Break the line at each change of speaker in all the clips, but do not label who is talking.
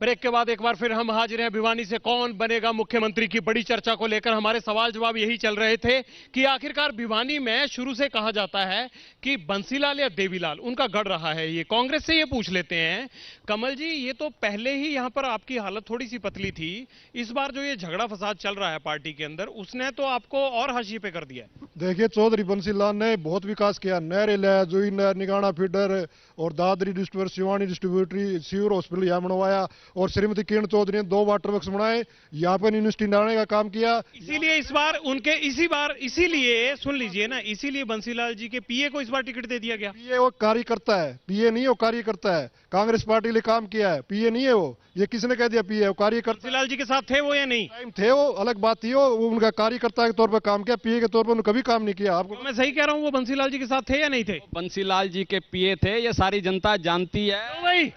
Break के बाद एक बार फिर हम हाजिर हैं भिवानी से। कौन बनेगा मुख्यमंत्री की बड़ी चर्चा को लेकर हमारे सवाल जवाब यही चल रहे थे कि आखिरकार भिवानी में शुरू से कहा जाता है कि बंसीलाल या देवीलाल उनका गढ़ रहा है। ये कांग्रेस से ये पूछ लेते हैं, कमल जी ये तो पहले ही यहां पर आपकी हालत थोड़ी सी पतली थी, इस बार जो ये झगड़ा फसाद चल रहा है पार्टी के अंदर उसने तो आपको और हाशिए पे कर दिया।
देखिए चौधरी बंसीलाल ने बहुत विकास किया, नहरें लिया, जोई नहर, निगाना फीडर और Dadri distributor, Siwani distributory, civil hospital यहाँ बनवाया और श्रीमती किरण चौधरी ने 2 वाटर वर्क्स बनाए, यहाँ पर यूनिवर्सिटी बनाने का काम किया।
इसीलिए इस बार उनके इसीलिए सुन लीजिए ना, इसीलिए बंसीलाल जी के पीए को इस बार टिकट दे दिया गया।
पीए वो कार्यकर्ता है, पीए नहीं, वो कार्यकर्ता है, कांग्रेस पार्टी के लिए काम किया है, पीए नहीं है वो। ये किसने कह दिया पीए है? वो कार्यकर्ता।
बंसीलाल जी के साथ थे वो या नहीं?
टाइम थे वो, अलग बात थी, वो उनका कार्यकर्ता के तौर पर काम किया, पीए के तौर पर उन्होंने कभी काम नहीं किया। आपको
मैं सही कह रहा हूँ, वो बंसीलाल जी के साथ थे या नहीं थे?
बंसीलाल जी के पीए थे, ये सारी जनता जानती है।
भाई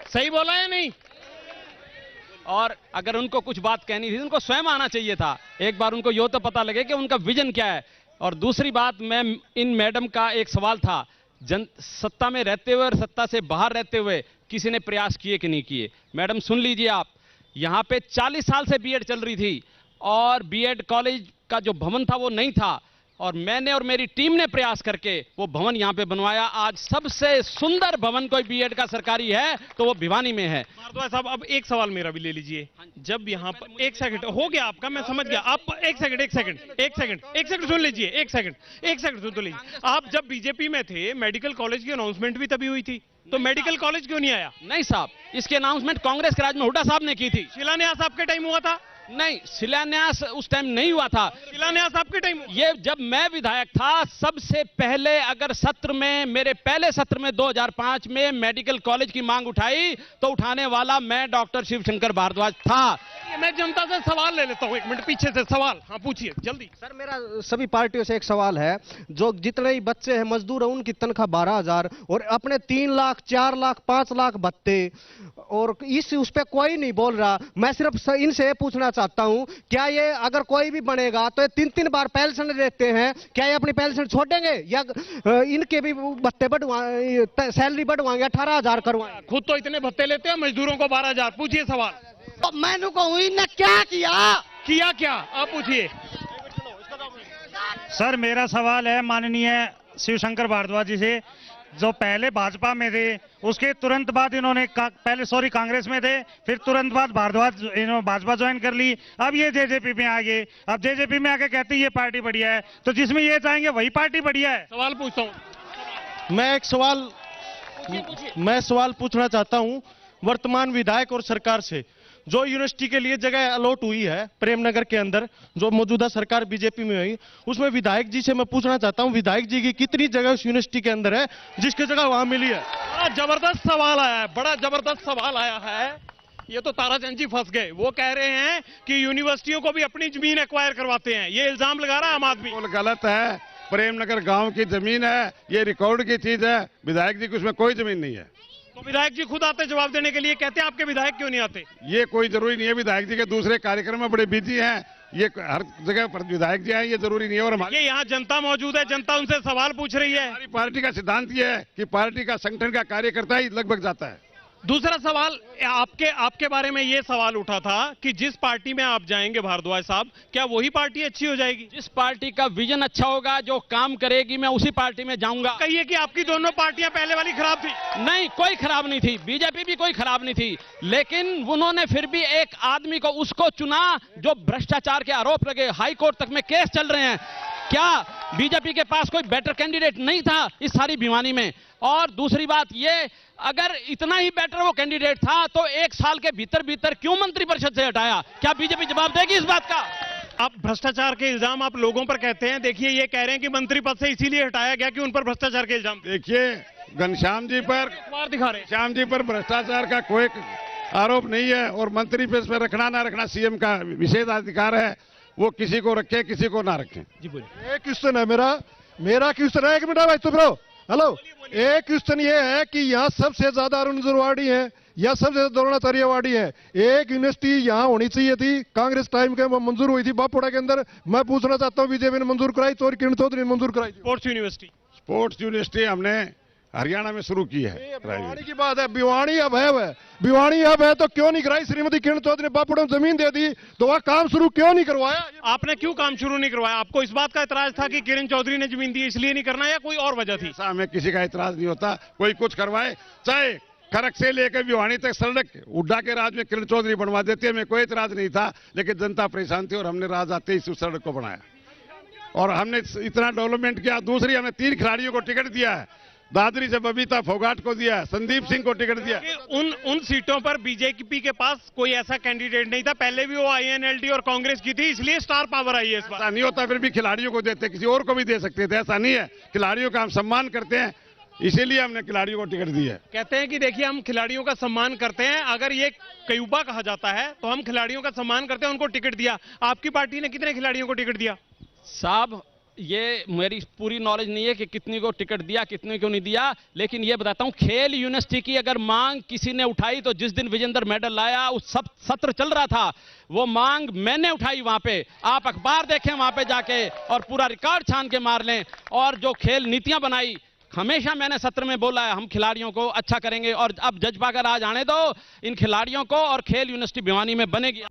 सही बोला या नहीं?
और अगर उनको कुछ बात कहनी थी उनको स्वयं आना चाहिए था, एक बार उनको यो तो पता लगे कि उनका विजन क्या है। और दूसरी बात, मैं इन मैडम का एक सवाल था, सत्ता में रहते हुए और सत्ता से बाहर रहते हुए किसी ने प्रयास किए कि नहीं किए? मैडम सुन लीजिए आप, यहां पे 40 साल से बीएड चल रही थी और बीएड कॉलेज का जो भवन था वो नहीं था, और मैंने और मेरी टीम ने प्रयास करके वो भवन यहां पे बनवाया। आज सबसे सुंदर भवन कोई बीएड का सरकारी है तो वो भिवानी में है।
भारद्वाज साहब अब एक सवाल मेरा भी ले लीजिए। जब यहाँ पर एक सेकंड हो गया आपका, मैं समझ गया। आप एक सेकंड सुन लीजिए, एक सेकंड सुन तो लीजिए। आप जब बीजेपी में थे मेडिकल कॉलेज की अनाउंसमेंट भी तभी हुई थी, तो मेडिकल कॉलेज क्यों नहीं आया?
नहीं साहब, इसकी अनाउंसमेंट कांग्रेस के राज में हुड्डा साहब ने की थी।
शिलान्यास आपके टाइम हुआ था?
नहीं, शिलान्यास उस टाइम नहीं हुआ था।
शिलान्यास आपके टाइम?
ये जब मैं विधायक था सबसे पहले, अगर सत्र में, मेरे पहले सत्र में 2005 में मेडिकल कॉलेज की मांग उठाई तो उठाने वाला मैं डॉक्टर शिवशंकर भारद्वाज था।
मैं जनता से सवाल ले लेता हूं, एक मिनट पीछे से सवाल। हाँ पूछिए जल्दी।
सर मेरा सभी पार्टियों से एक सवाल है, जो जितने ही बच्चे हैं मजदूर हैं उनकी तनख्वाह 12,000 और अपने 3 लाख 4 लाख 5 लाख भत्ते, और उस पर कोई नहीं बोल रहा। मैं सिर्फ इनसे पूछना चाहता हूं, क्या ये अगर कोई भी बनेगा तो ये 3-3 बार पेंशन देते हैं, क्या ये अपनी पेंशन छोड़ेंगे या इनके भी भत्ते बढ़वाएंगे, सैलरी बढ़वाएंगे, 18,000 करवाएंगे?
खुद तो इतने भत्ते लेते हैं, मजदूरों को 12,000। पूछिए सवाल।
तो मैंने कहूँ इनने क्या
किया क्या? आप पूछिए।
सर मेरा सवाल है माननीय शिवशंकर भारद्वाज जी से, जो पहले भाजपा में थे उसके तुरंत बाद इन्होंने पहले कांग्रेस में थे, फिर तुरंत बाद भारद्वाज इन्होंने भाजपा ज्वाइन कर ली, अब ये जेजेपी में आ गए। अब जेजेपी में आके कहते हैं ये पार्टी बढ़िया है, तो जिसमें ये चाहेंगे वही पार्टी बढ़िया है।
सवाल पूछता हूँ
मैं सवाल पूछना चाहता हूं वर्तमान विधायक और सरकार से। जो यूनिवर्सिटी के लिए जगह अलॉट हुई है प्रेमनगर के अंदर, जो मौजूदा सरकार बीजेपी में हुई, उसमें विधायक जी से मैं पूछना चाहता हूं, विधायक जी की कितनी जगह उस यूनिवर्सिटी के अंदर है जिसकी जगह वहां मिली है?
बड़ा जबरदस्त सवाल आया है, बड़ा जबरदस्त सवाल आया है। ये तो ताराचंद जी फंस गए। वो कह रहे हैं कि यूनिवर्सिटियों को भी अपनी जमीन एक्वायर करवाते हैं, ये इल्जाम लगा रहा है आम आदमी।
गलत है, प्रेमनगर गांव की जमीन है, ये रिकॉर्ड की चीज है। विधायक जी की उसमें कोई जमीन नहीं है।
तो विधायक जी खुद आते जवाब देने के लिए, कहते हैं आपके विधायक क्यों नहीं आते?
ये कोई जरूरी नहीं है, विधायक जी के दूसरे कार्यक्रम में बड़े बिजी हैं, ये हर जगह पर विधायक जी आए, ये जरूरी नहीं है। और
ये यहाँ जनता मौजूद है, जनता उनसे सवाल पूछ रही है।
हमारी पार्टी का सिद्धांत ये है कि पार्टी का संगठन का कार्यकर्ता ही लगभग जाता है।
दूसरा सवाल आपके बारे में ये सवाल उठा था कि जिस पार्टी में आप जाएंगे भारद्वाज साहब, क्या वही पार्टी अच्छी हो जाएगी?
जिस पार्टी का विजन अच्छा होगा, जो काम करेगी, मैं उसी पार्टी में जाऊंगा।
कहिए कि आपकी दोनों पार्टियां पहले वाली खराब थी।
नहीं, कोई खराब नहीं थी, बीजेपी भी कोई खराब नहीं थी, लेकिन उन्होंने फिर भी एक आदमी को उसको चुना जो भ्रष्टाचार के आरोप लगे, हाई कोर्ट तक में केस चल रहे हैं। क्या बीजेपी के पास कोई बेटर कैंडिडेट नहीं था इस सारी भिवानी में? और दूसरी बात ये, अगर इतना ही बेटर वो कैंडिडेट था तो 1 साल के भीतर क्यों मंत्रिपरिषद से हटाया? क्या बीजेपी जवाब देगी इस बात का?
आप भ्रष्टाचार के इल्जाम आप लोगों पर कहते हैं। देखिए ये कह रहे हैं कि मंत्री पद से इसीलिए हटाया गया कि उन पर भ्रष्टाचार के इल्जाम।
देखिए घनश्याम जी पर
दिखा रहे,
श्याम जी पर भ्रष्टाचार का कोई आरोप नहीं है, और मंत्री पद पर रखना ना रखना सीएम का विशेष अधिकार है, वो किसी को रखे किसी को ना रखें।
जी बोलिए।
एक क्वेश्चन है मेरा क्वेश्चन है, 1 मिनट भाई चुप रहो। हेलो, एक क्वेश्चन ये है कि यहाँ सबसे ज्यादा अरुण जुरवाड़ी है या सबसे ज्यादा द्रोणाचार्य वाड़ी है। एक यूनिवर्सिटी यहाँ होनी चाहिए थी, कांग्रेस टाइम के मंजूर हुई थी बापोड़ा के अंदर। मैं पूछना चाहता हूँ बीजेपी ने मंजूर कराई, किरण चौधरी ने मंजूर कराई?
स्पोर्ट्स यूनिवर्सिटी
हमने हरियाणा में शुरू की है
भिवानी की बात है, भिवानी अब है वह, भिवानी अब है तो क्यों नहीं कराई? श्रीमती किरण चौधरी ने बापुड़ों को जमीन दे दी तो वह काम शुरू क्यों नहीं करवाया?
आपने क्यों काम शुरू नहीं करवाया? आपको इस बात का इतराज था कि किरण चौधरी ने जमीन दी इसलिए नहीं करना, या कोई और वजह थी?
ऐसा हमें किसी का इतराज नहीं होता, कोई कुछ करवाए, चाहे खड़क से लेकर भिवानी तक सड़क उड्डा के राज में किरण चौधरी बनवा देते, हमें कोई इतराज नहीं था, लेकिन जनता परेशान थी और हमने राज आते ही इस सड़क को बनाया और हमने इतना डेवलपमेंट किया। दूसरी, हमने 3 खिलाड़ियों को टिकट दिया है, दादरी से बबीता फोगाट को दिया है, संदीप सिंह को टिकट दिया।
उन सीटों पर बीजेपी के पास कोई ऐसा कैंडिडेट नहीं था, पहले भी वो आईएनएलडी और कांग्रेस की थी, इसलिए स्टार पावर आई है इस बार।
ऐसा नहीं होता, फिर भी खिलाड़ियों को देते, किसी और को भी दे सकते थे, ऐसा नहीं है। खिलाड़ियों का हम सम्मान करते हैं, इसीलिए हमने खिलाड़ियों को टिकट दी है।
कहते हैं कि देखिए हम खिलाड़ियों का सम्मान करते हैं, अगर ये कयूबा कहा जाता है तो हम खिलाड़ियों का सम्मान करते हैं, उनको टिकट दिया। आपकी पार्टी ने कितने खिलाड़ियों को टिकट दिया?
साहब ये मेरी पूरी नॉलेज नहीं है कि कितनी को टिकट दिया, कितने को नहीं दिया, लेकिन ये बताता हूं, खेल यूनिवर्सिटी की अगर मांग किसी ने उठाई तो जिस दिन विजेंद्र मेडल लाया, उस सब सत्र चल रहा था, वो मांग मैंने उठाई वहां पे। आप अखबार देखें वहां पे जाके और पूरा रिकॉर्ड छान के मार लें। और जो खेल नीतियां बनाई, हमेशा मैंने सत्र में बोला है हम खिलाड़ियों को अच्छा करेंगे, और अब जज पाकर आज आने दो इन खिलाड़ियों को और खेल यूनिवर्सिटी भिवानी में बनेगी।